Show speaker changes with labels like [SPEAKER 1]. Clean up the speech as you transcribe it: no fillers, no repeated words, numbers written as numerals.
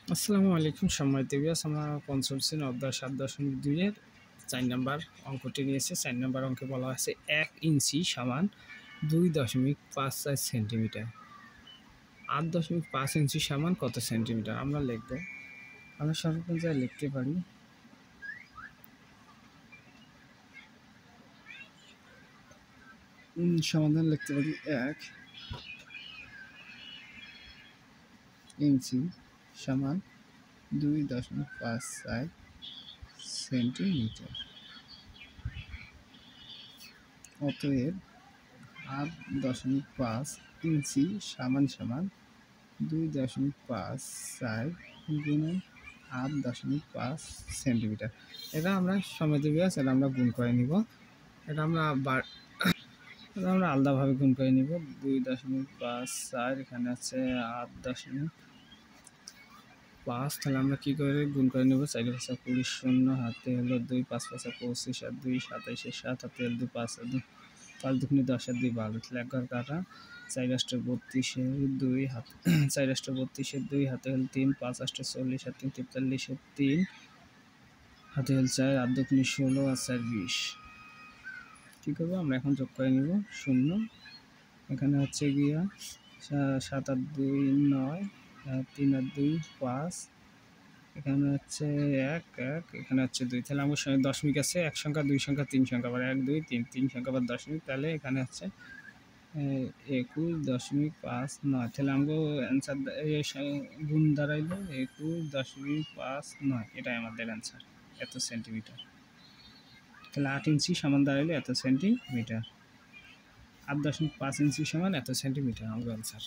[SPEAKER 1] আসসালামু আলাইকুম সম্মানিত ভিউয়ার্স, আমরা পঞ্চম শ্রেণী অধ্যায় ৭.২ এর ৪ নাম্বার অঙ্কটি নিয়েছি। ৪ নাম্বার অঙ্কে বলা আছে ১ ইঞ্চি সমান ২.৫৪ সেন্টিমিটার। ৮.৫ ইঞ্চি সমান কত সেন্টিমিটার? আমরা লিখব। আমরা সর্বপ্রথম যা লিখতে পারি সমাধান লিখতে পারি ১ ইঞ্চি সমান ২.৫৪ সেন্টিমিটার। অতএব ৮.৫ ইঞ্চি সমান ২.৫৪ গুণন ৮.৫ সেন্টিমিটার। এটা আমরা সমিতি ব্যাস, এটা আমরা গুণ করে নিব। এটা আমরা আলাদাভাবে গুণ করে নিব। ২.৫৪ এখানে আছে ৮.৫, তাহলে আমরা কী করে গুণ করে নেব? ৪ ৫ ২০, শূন্য হাতে হলো ২, ৫ ৫ ২৫ আর ২ ২৭, ৭ হাতে হলো ২, ৫ আর ২, ৫ দুগুণে ১০ আর ২ ১২, তাহলে ১ কাটা। ৪ ৮ ৩২ 2 হাতে ৪ ৮ ৩২ 2 হাতে হলো ৩, ৫ ৮ ৪০ আর ৩ ৪৩ ৩ হাতে হলো ৪, ৮ দুগুণে ১৬ আর ৪ ২০। কী করবো আমরা এখন? যোগ করে নিব। শূন্য এখানে হচ্ছে গিয়া ৭ আর ২ ৯, ৩ আর ২ ৫, এখানে হচ্ছে ১ ১, এখানে হচ্ছে ২, তাহলে আমার সঙ্গে দশমিক আছে ১ সংখ্যা ২ সংখ্যা ৩ সংখ্যা, আবার ১ ২ ৩ ৩ সংখ্যা আবার দশমিক, তাহলে এখানে হচ্ছে ২১.৫৯। তাহলে আমাকে অ্যান্সার গুণ দাঁড়াইলো ২১.৫৯, এটাই আমাদের অ্যান্সার, এত সেন্টিমিটার। তাহলে ৮ ইঞ্চি সমান দাঁড়াইলো এত সেন্টিমিটার, ৮.৫ ইঞ্চি সমান এত সেন্টিমিটার আমাদের অ্যান্সার।